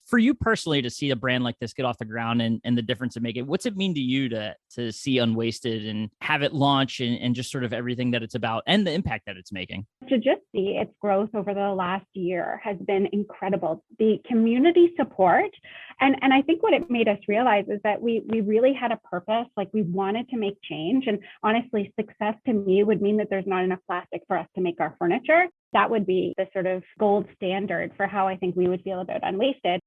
for you personally to see a brand like this get off the ground and the difference it makes, what's it mean to you to see Unwasted and have it launch and just sort of everything that it's about and the impact that it's making? To just see its growth over the last year has been incredible. The community support, and I think what it made us realize is that we really had a purpose, like we wanted to make change. And honestly, success to me would mean that there's not enough plastic for us to make our furniture. That would be the sort of gold standard for how I think we would feel about Unwasted.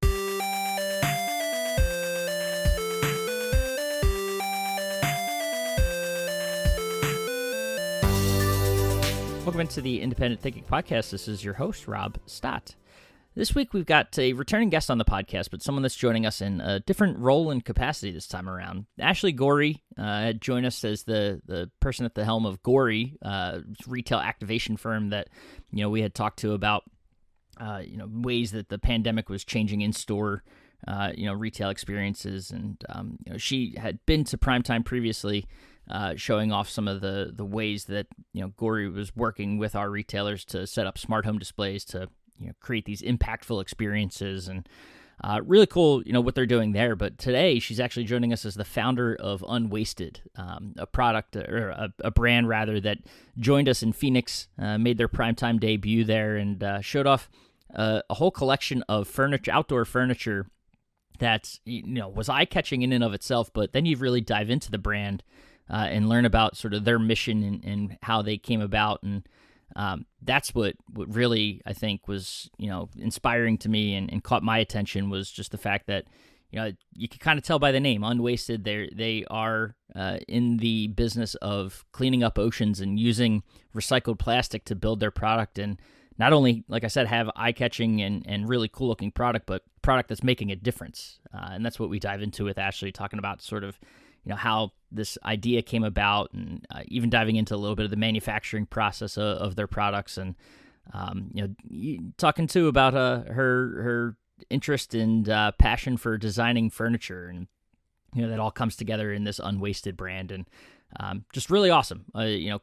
Welcome into the Independent Thinking Podcast. This is your host, Rob Stott. This week, we've got a returning guest on the podcast, but someone that's joining us in a different role and capacity this time around. Ashley Gorrie joined us as the person at the helm of Gory, retail activation firm that we had talked to about ways that the pandemic was changing in-store retail experiences, and she had been to Primetime previously, showing off some of the ways that Gory was working with our retailers to set up smart home displays to create these impactful experiences, and really cool what they're doing there. But today she's actually joining us as the founder of Unwasted, a product or a brand rather that joined us in Phoenix, made their Primetime debut there, and showed off a whole collection of furniture, outdoor furniture that was eye-catching in and of itself. But then you really dive into the brand and learn about sort of their mission and how they came about. And that's what really, I think, was, inspiring to me and caught my attention, was just the fact that, you can kind of tell by the name, Unwasted, they are in the business of cleaning up oceans and using recycled plastic to build their product. And not only, like I said, have eye-catching and really cool-looking product, but product that's making a difference. And that's what we dive into with Ashley, talking about sort of how this idea came about, and even diving into a little bit of the manufacturing process of their products, and talking too about her interest and passion for designing furniture, and that all comes together in this Unwasted brand, and just really awesome.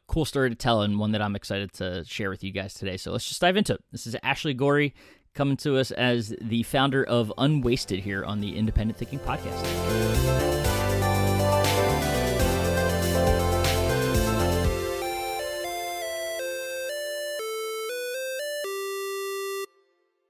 Cool story to tell, and one that I'm excited to share with you guys today. So let's just dive into it. This is Ashley Gorrie coming to us as the founder of Unwasted here on the Independent Thinking Podcast.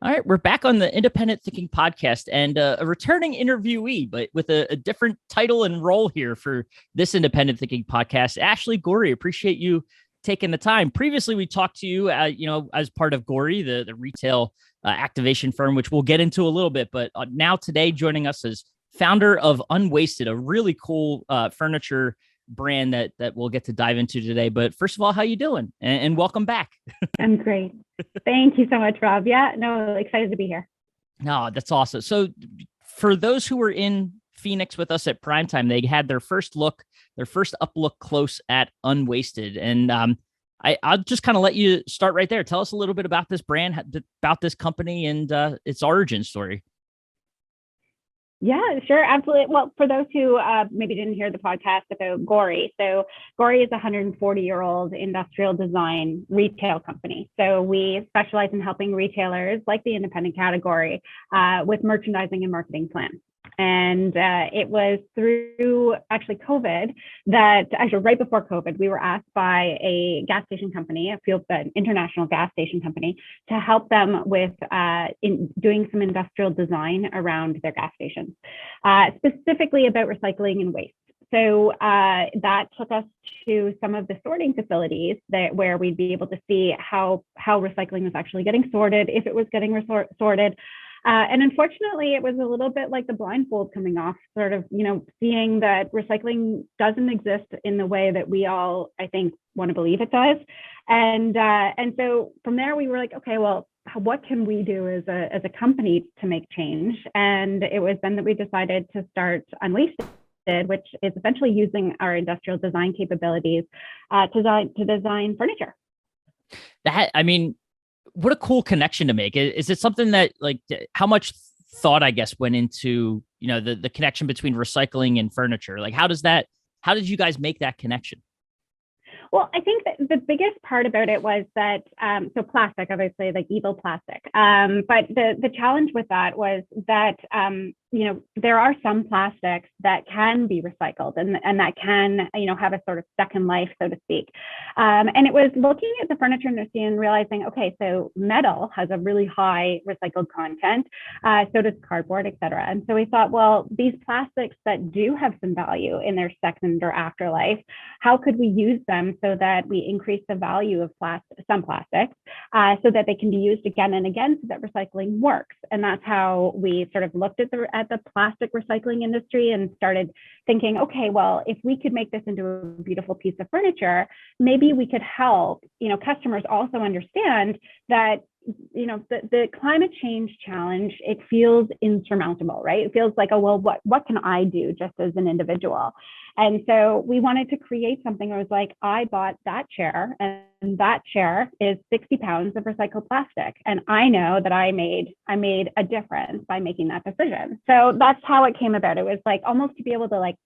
All right, we're back on the Independent Thinking Podcast, and a returning interviewee, but with a different title and role here for this Independent Thinking Podcast. Ashley Gorrie, appreciate you taking the time. Previously, we talked to you, as part of Gory, the retail activation firm, which we'll get into a little bit. But now today, joining us as founder of Unwasted, a really cool furniture brand that we'll get to dive into today. But first of all, how you doing? And welcome back. I'm great. Thank you so much, Rob. Yeah, no, excited to be here. No, that's awesome. So for those who were in Phoenix with us at Primetime, they had their first up look close at Unwasted. And I'll just kind of let you start right there. Tell us a little bit about this brand, about this company, and its origin story. Yeah, sure. Absolutely. Well, for those who maybe didn't hear the podcast about Gory, so Gory is a 140-year-old industrial design retail company. So we specialize in helping retailers like the independent category with merchandising and marketing plans. And it was through actually COVID right before COVID, we were asked by a gas station company, an international gas station company, to help them with in doing some industrial design around their gas stations, specifically about recycling and waste. So that took us to some of the sorting facilities where we'd be able to see how recycling was actually getting sorted, if it was getting sorted. And unfortunately, it was a little bit like the blindfold coming off, sort of, seeing that recycling doesn't exist in the way that we all, I think, want to believe it does. And so from there, we were like, okay, well, what can we do as a company to make change? And it was then that we decided to start Unwasted, which is essentially using our industrial design capabilities to design furniture. What a cool connection to make. Is it something that, like, how much thought, I guess, went into, the connection between recycling and furniture? Like, how did you guys make that connection? Well, I think that the biggest part about it was that so plastic, obviously, like evil plastic. But the challenge with that was that there are some plastics that can be recycled and that can have a sort of second life, so to speak. And it was looking at the furniture industry and realizing, okay, so metal has a really high recycled content, so does cardboard, et cetera. And so we thought, well, these plastics that do have some value in their second or afterlife, how could we use them so that we increase the value of some plastics so that they can be used again and again so that recycling works? And that's how we sort of looked at the plastic recycling industry and started thinking, okay, well, if we could make this into a beautiful piece of furniture, maybe we could help, customers also understand that the climate change challenge, it feels insurmountable, right? It feels like, oh, well, what can I do just as an individual? And so we wanted to create something that was like, I bought that chair and that chair is 60 pounds of recycled plastic. And I know that I made a difference by making that decision. So that's how it came about. It was like almost to be able to like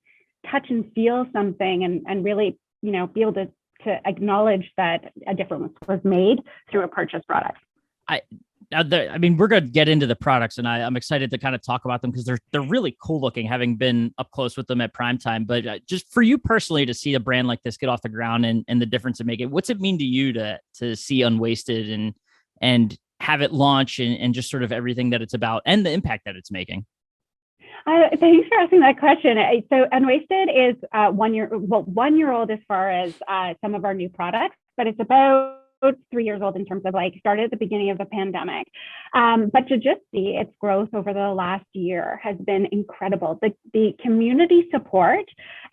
touch and feel something and really, be able to acknowledge that a difference was made through a purchased product. We're going to get into the products, and I'm excited to kind of talk about them because they're really cool looking, having been up close with them at prime time. But just for you personally to see a brand like this get off the ground and the difference it makes, what's it mean to you to see Unwasted and have it launch and just sort of everything that it's about and the impact that it's making? Thanks for asking that question. So Unwasted is 1 year, 1 year old as far as some of our new products, but it's about 3 years old in terms of like started at the beginning of the pandemic. But to just see its growth over the last year has been incredible. The community support.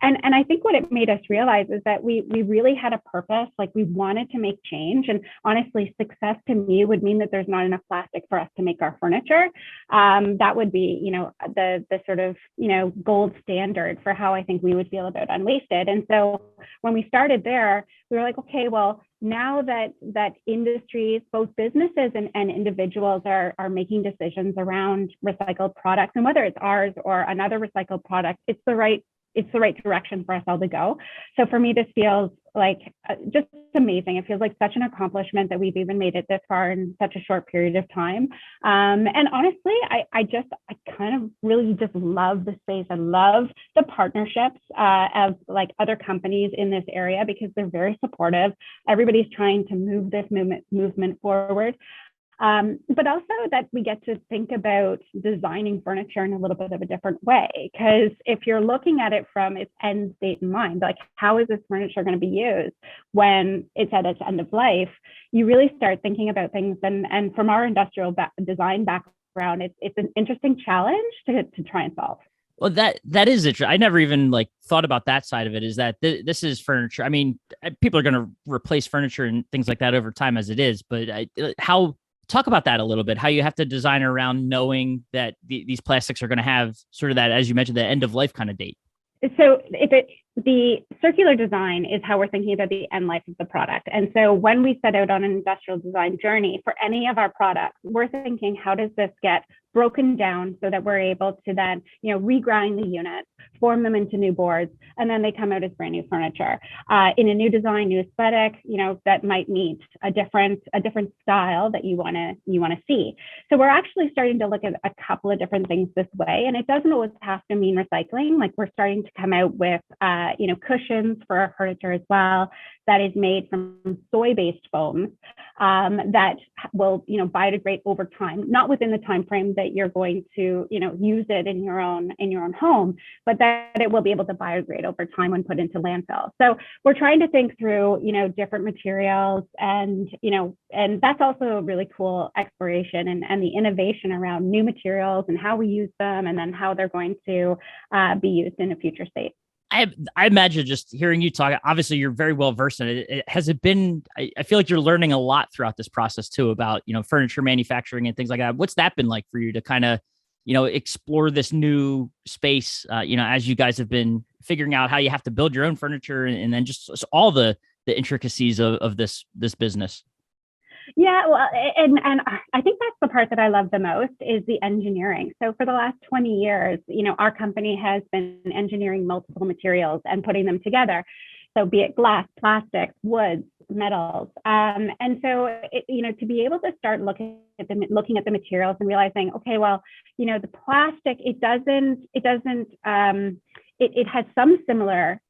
And I think what it made us realize is that we really had a purpose, like we wanted to make change. And honestly, success to me would mean that there's not enough plastic for us to make our furniture. That would be, the sort of, gold standard for how I think we would feel about Unwasted. And so when we started there, we were like, okay, well, now that industries, both businesses and individuals are making decisions around recycled products, and whether it's ours or another recycled product, it's the right direction for us all to go. So for me, this feels like just amazing. It feels like such an accomplishment that we've even made it this far in such a short period of time. And honestly, I kind of really just love the space. I love the partnerships of like other companies in this area because they're very supportive. Everybody's trying to move this movement forward. But also that we get to think about designing furniture in a little bit of a different way. Because if you're looking at it from its end state in mind, like how is this furniture going to be used when it's at its end of life, you really start thinking about things. And from our industrial design background, it's an interesting challenge to try and solve. Well, that is interesting. I never even thought about that side of it. Is that this is furniture? I mean, people are going to replace furniture and things like that over time as it is. But talk about that a little bit, how you have to design around knowing that these plastics are going to have sort of that, as you mentioned, the end of life kind of date. So the circular design is how we're thinking about the end life of the product. And so when we set out on an industrial design journey for any of our products, we're thinking, how does this get broken down so that we're able to then, regrind the units, form them into new boards, and then they come out as brand new furniture in a new design, new aesthetic, that might meet a different style that you want to see. So we're actually starting to look at a couple of different things this way, and it doesn't always have to mean recycling. Like we're starting to come out with cushions for our furniture as well that is made from soy-based foams that will biodegrade over time, not within the time frame that you're going to use it in your own home, but that it will be able to biodegrade over time when put into landfill. So we're trying to think through different materials, and that's also a really cool exploration and the innovation around new materials and how we use them, and then how they're going to be used in a future state. I imagine just hearing you talk, obviously you're very well versed in it. Has it been, I feel like you're learning a lot throughout this process too about, furniture manufacturing and things like that. What's that been like for you to kind of, explore this new space, as you guys have been figuring out how you have to build your own furniture and then just all the intricacies of this business? Yeah, well, and I think that's the part that I love the most is the engineering. So for the last 20 years, our company has been engineering multiple materials and putting them together. So be it glass, plastics, woods, metals. And so, to be able to start looking at the materials and realizing, okay, well, the plastic, it has some similar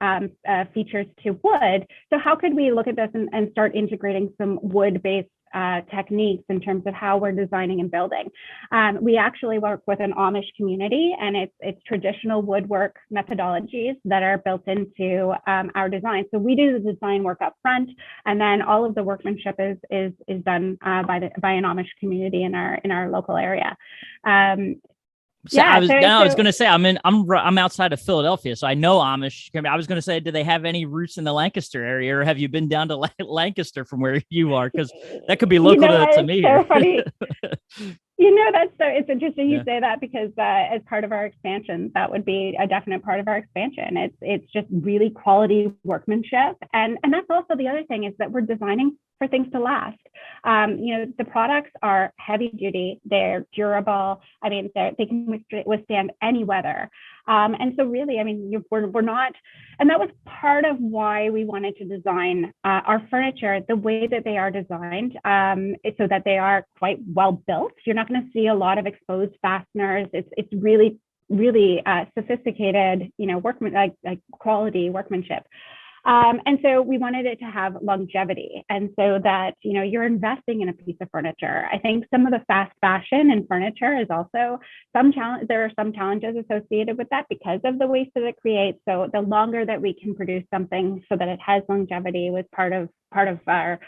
features to wood. So how could we look at this and start integrating some wood-based techniques in terms of how we're designing and building? We actually work with an Amish community, and it's traditional woodwork methodologies that are built into our design. So we do the design work up front, and then all of the workmanship is done by an Amish community in our local area. I was going to say, I'm outside of Philadelphia, so I know Amish. I was going to say, do they have any roots in the Lancaster area, or have you been down to Lancaster from where you are? Because that could be local to me. So funny. It's interesting you say that, because as part of our expansion, that would be a definite part of our expansion. It's just really quality workmanship, and that's also the other thing, is that we're designing for things to last. The products are heavy duty, they're durable. I mean, they can withstand any weather. And so really, we're not, and that was part of why we wanted to design our furniture the way that they are designed, so that they are quite well built. You're not going to see a lot of exposed fasteners. It's really, really sophisticated, like quality workmanship. And so we wanted it to have longevity, and so that, you're investing in a piece of furniture. I think some of the fast fashion in furniture is also there are some challenges associated with that because of the waste that it creates. So the longer that we can produce something so that it has longevity was part of our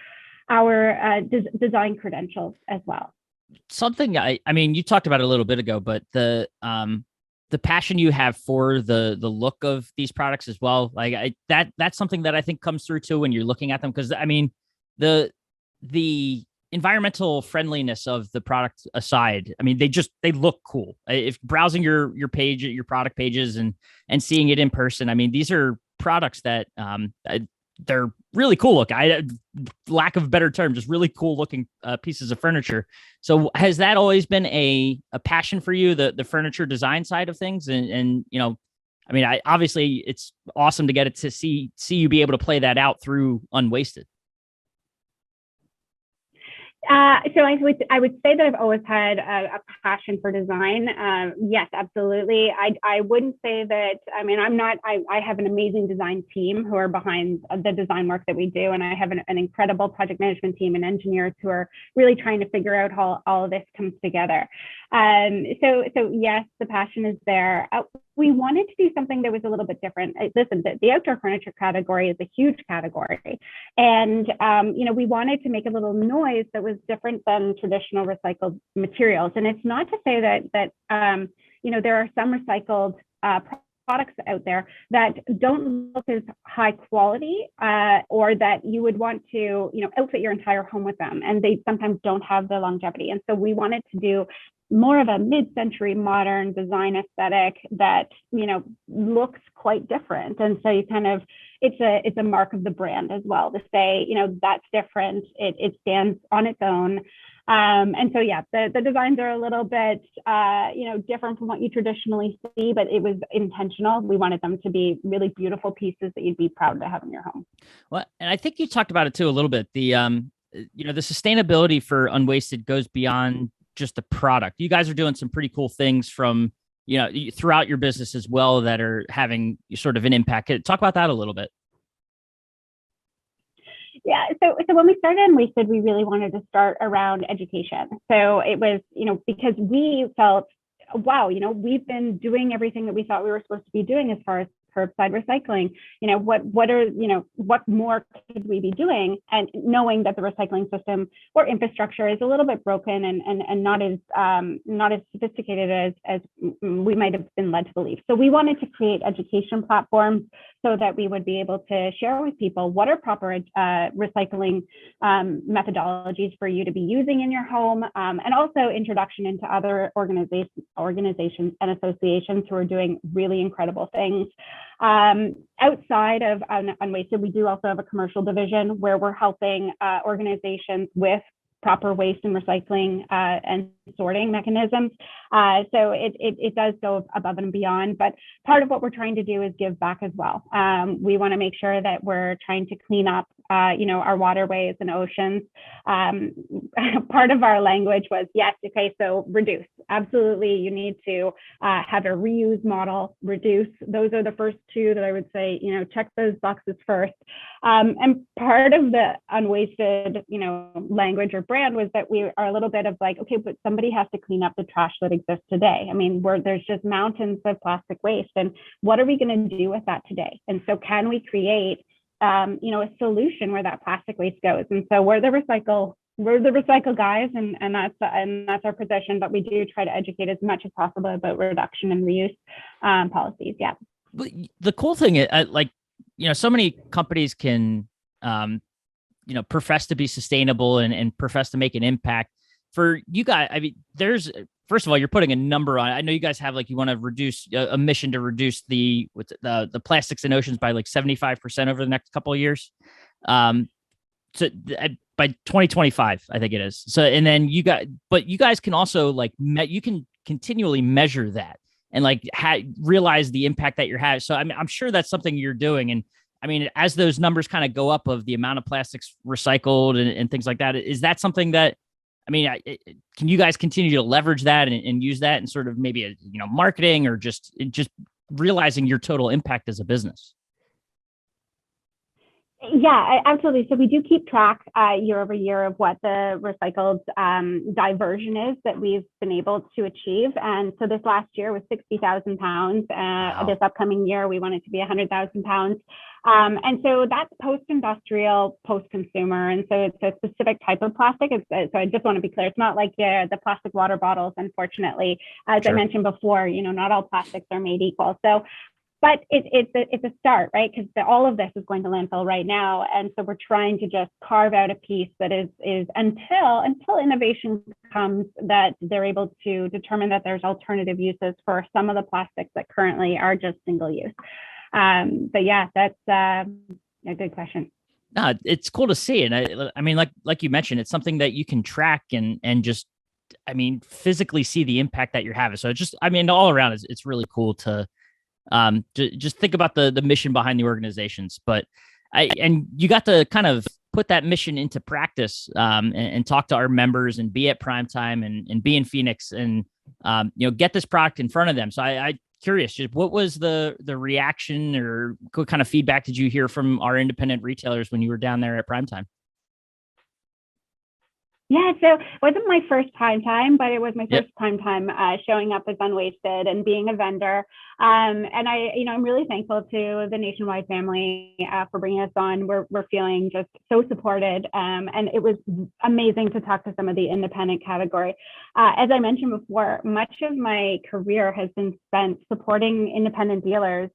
design credentials as well. Something you talked about it a little bit ago, but the passion you have for the look of these products as well, that's something that I think comes through too when you're looking at them. Because the environmental friendliness of the product aside, they look cool. If browsing your product pages and seeing it in person, these are products that they're really cool look. Lack of a better term, just really cool looking pieces of furniture. So has that always been a passion for you, the furniture design side of things? And obviously it's awesome to get it to see you be able to play that out through Unwasted. So I would say that I've always had a passion for design. Yes, absolutely. I wouldn't say that. I have an amazing design team who are behind the design work that we do, and I have an incredible project management team and engineers who are really trying to figure out how all of this comes together. So yes, the passion is there. We wanted to do something that was a little bit different. Listen, the outdoor furniture category is a huge category. And, we wanted to make a little noise that was different than traditional recycled materials. And it's not to say that there are some recycled products out there that don't look as high quality, or that you would want to, outfit your entire home with them. And they sometimes don't have the longevity. And so we wanted to do more of a mid-century modern design aesthetic that, looks quite different. And so it's a mark of the brand as well to say, that's different. It stands on its own. And so, yeah, the designs are a little bit, different from what you traditionally see, but it was intentional. We wanted them to be really beautiful pieces that you'd be proud to have in your home. Well, and I think you talked about it too a little bit. The sustainability for Unwasted goes beyond just the product. You guys are doing some pretty cool things from, throughout your business as well that are having sort of an impact. Talk about that a little bit. Yeah. So when we started Unwasted, we really wanted to start around education. So it was, because we felt, wow, we've been doing everything that we thought we were supposed to be doing as far as curbside recycling. What more could we be doing? And knowing that the recycling system or infrastructure is a little bit broken and not as sophisticated as we might have been led to believe. So we wanted to create education platforms so that we would be able to share with people what are proper recycling methodologies for you to be using in your home, and also introduction into other organizations and associations who are doing really incredible things. Outside of Unwasted, we do also have a commercial division where we're helping organizations with proper waste and recycling and sorting mechanisms. So it does go above and beyond, but part of what we're trying to do is give back as well. We want to make sure that we're trying to clean up, our waterways and oceans. Part of our language was, yes, okay, so reduce. Absolutely, you need to have a reuse model, reduce. Those are the first two that I would say, check those boxes first. And part of the Unwasted, language or brand was that we are a little bit of like, okay, but somebody has to clean up the trash that exists today. I mean, there's just mountains of plastic waste, and what are we going to do with that today? And so can we create, a solution where that plastic waste goes? And so we're the recycle guys, and that's our position, but we do try to educate as much as possible about reduction and reuse policies. Yeah. The cool thing is, so many companies can, profess to be sustainable and profess to make an impact. For you guys, I mean, first of all, you're putting a number on it. I know you guys have you want to reduce a mission to reduce the plastics in oceans by 75% over the next couple of years. So by 2025, I think it is. So, and then you guys can also you can continually measure that and realize the impact that you're having. So I'm sure that's something you're doing. And I mean, as those numbers kind of go up of the amount of plastics recycled and things like that, is that something that, can you guys continue to leverage that and use that in sort of maybe marketing or just realizing your total impact as a business? Yeah, absolutely. So we do keep track year over year of what the recycled diversion is that we've been able to achieve. And so this last year was 60,000 pounds. Wow. This upcoming year, we want it to be 100,000 pounds. And so that's post-industrial, post-consumer. And so it's a specific type of plastic. So I just want to be clear. It's not like the plastic water bottles, unfortunately. As Sure. I mentioned before, not all plastics are made equal. So but it's a start, right? Because all of this is going to landfill right now, and so we're trying to just carve out a piece that is until innovation comes, that they're able to determine that there's alternative uses for some of the plastics that currently are just single use. But yeah, that's a good question. No, it's cool to see, and I mean, like you mentioned, it's something that you can track and just, physically see the impact that you're having. So it's just, all around, it's really cool to just think about the mission behind the organizations. But you got to kind of put that mission into practice, and talk to our members and be at Primetime and be in Phoenix and get this product in front of them. So I curious, just what was the reaction, or what kind of feedback did you hear from our independent retailers when you were down there at Primetime? Yeah, so it wasn't my first prime time, but it was my first prime time showing up as Unwasted and being a vendor. And I'm really thankful to the Nationwide family for bringing us on. We're feeling just so supported, and it was amazing to talk to some of the independent category. As I mentioned before, much of my career has been spent supporting independent dealers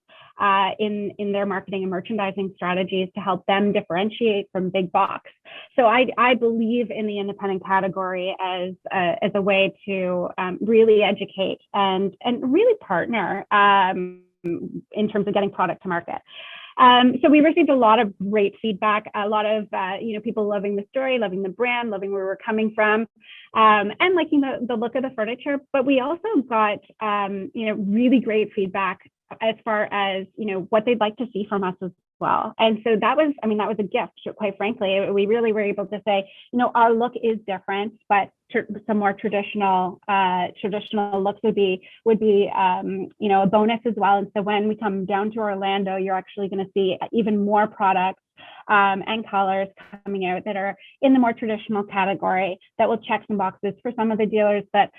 in their marketing and merchandising strategies to help them differentiate from big box. So I believe in the independent category as a way to really educate and really partner in terms of getting product to market. So we received a lot of great feedback, a lot of people loving the story, loving the brand, loving where we're coming from, and liking the look of the furniture. But we also got really great feedback as far as what they'd like to see from us as well. And so that was a gift, quite frankly. We really were able to say, our look is different, but some more traditional looks would be a bonus as well. And so when we come down to Orlando, you're actually going to see even more products and colors coming out that are in the more traditional category that will check some boxes for some of the dealers that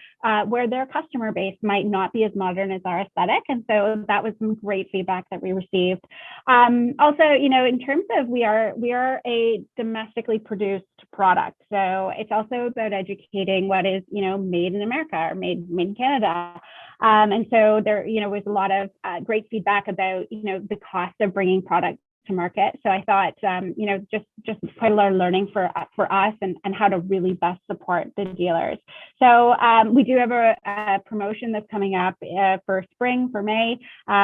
where their customer base might not be as modern as our aesthetic. And so that was some great feedback that we received. Also, in terms of we are a domestically produced product, so it's also about educating what is made in America or made in Canada. And so there was a lot of great feedback about the cost of bringing product to market. So I thought, just quite a lot of learning for us and how to really best support the dealers. So we do have a promotion that's coming up for spring, for May,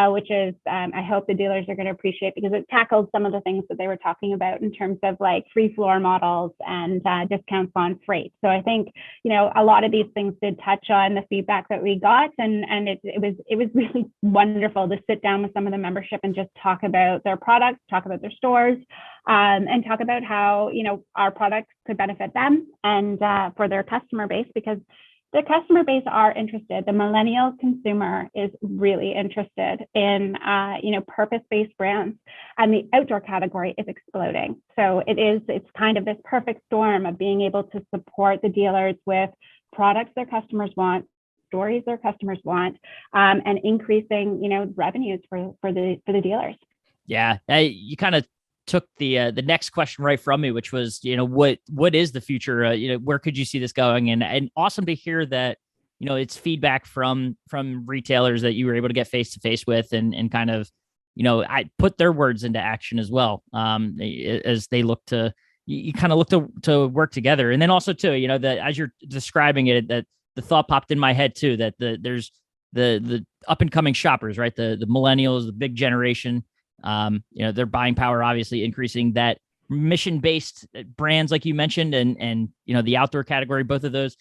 which is, I hope the dealers are going to appreciate, because it tackles some of the things that they were talking about in terms of like free floor models and discounts on freight. So I think, a lot of these things did touch on the feedback that we got, and it was really wonderful to sit down with some of the membership and just talk about their products, talk about their stores, and talk about how, our products could benefit them and for their customer base, because the customer base are interested. The millennial consumer is really interested in, purpose-based brands, and the outdoor category is exploding. So it's kind of this perfect storm of being able to support the dealers with products their customers want, stories their customers want, and increasing, revenues for the dealers. Yeah, you kind of took the next question right from me, which was, what is the future? Where could you see this going? And awesome to hear that, it's feedback from retailers that you were able to get face to face with and kind of, I put their words into action as well. As they look to, you kind of look to work together. And then also too, that as you're describing it, that the thought popped in my head too, that there's the up and coming shoppers, right? The millennials, the big generation. Their buying power obviously increasing, that mission-based brands like you mentioned, and the outdoor category, both of those.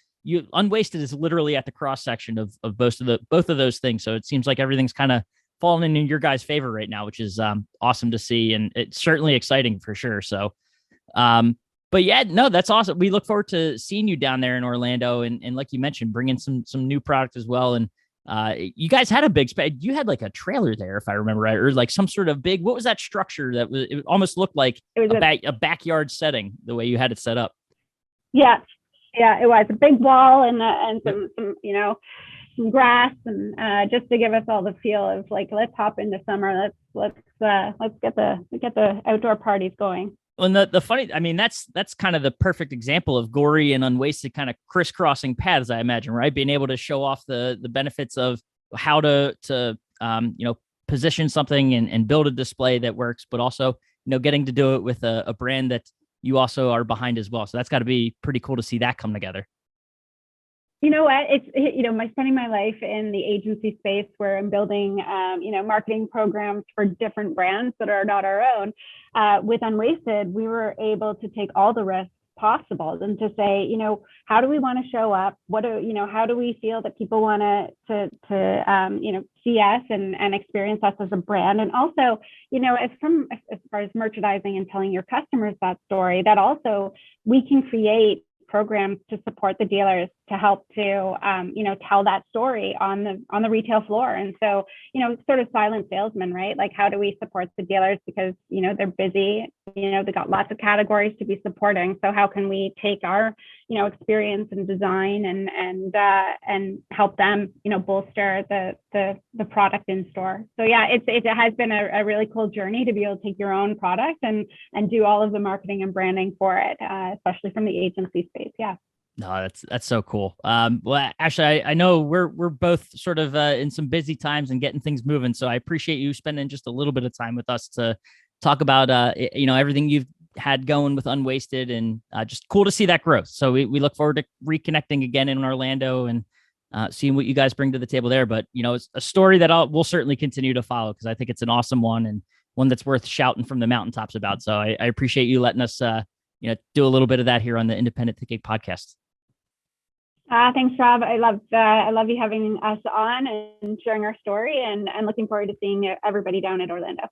Unwasted is literally at the cross section of both of those things. So it seems like everything's kind of falling in your guys' favor right now, which is awesome to see, and it's certainly exciting for sure. So, but yeah, no, that's awesome. We look forward to seeing you down there in Orlando, and like you mentioned, bringing some new product as well. And you guys had a big you had like a trailer there, if I remember right, or like some sort of big, what was that structure that was, it almost looked like a backyard setting, the way you had it set up. Yeah, it was a big wall and some grass, and just to give us all the feel of like, let's hop into summer, let's get the outdoor parties going. And the funny, that's kind of the perfect example of Gory and Unwasted kind of crisscrossing paths, I imagine, right? Being able to show off the benefits of how to position something and build a display that works, but also, getting to do it with a brand that you also are behind as well. So that's got to be pretty cool to see that come together. You know what? It's, my spending my life in the agency space where I'm building, marketing programs for different brands that are not our own. With Unwasted, we were able to take all the risks possible and to say, how do we want to show up? How do we feel that people want to see us and experience us as a brand? And also, as far as merchandising and telling your customers that story, that also we can create programs to support the dealers to help to tell that story on the retail floor. And so sort of silent salesman, right? Like, how do we support the dealers, because they're busy, they got lots of categories to be supporting, so how can we take our experience and design and help them bolster the product in store. So yeah, it has been a really cool journey to be able to take your own product and do all of the marketing and branding for it, especially from the agency space. Yeah. No, that's so cool. Well, Ashley, I know we're both sort of in some busy times and getting things moving, so I appreciate you spending just a little bit of time with us to talk about everything you've had going with Unwasted, and just cool to see that growth. So we look forward to reconnecting again in Orlando and seeing what you guys bring to the table there. But it's a story that we'll certainly continue to follow, because I think it's an awesome one and one that's worth shouting from the mountaintops about. So I appreciate you letting us do a little bit of that here on the Independent Thinking podcast. Thanks, Rob. I love you having us on and sharing our story, and I'm looking forward to seeing everybody down at Orlando.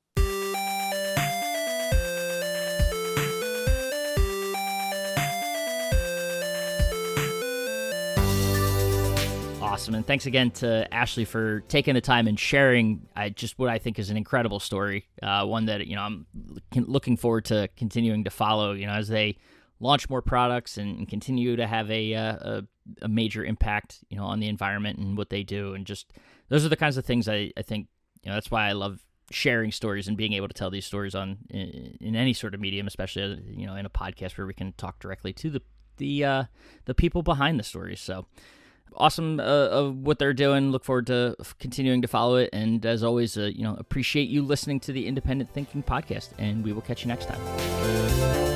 Awesome. And thanks again to Ashley for taking the time and sharing just what I think is an incredible story. One that, I'm looking forward to continuing to follow, as they launch more products and continue to have a major impact, on the environment and what they do. And just, those are the kinds of things I think, that's why I love sharing stories and being able to tell these stories in any sort of medium, especially, in a podcast where we can talk directly to the people behind the stories. So, awesome of what they're doing. Look forward to continuing to follow it. And as always, appreciate you listening to the Independent Thinking Podcast, and we will catch you next time.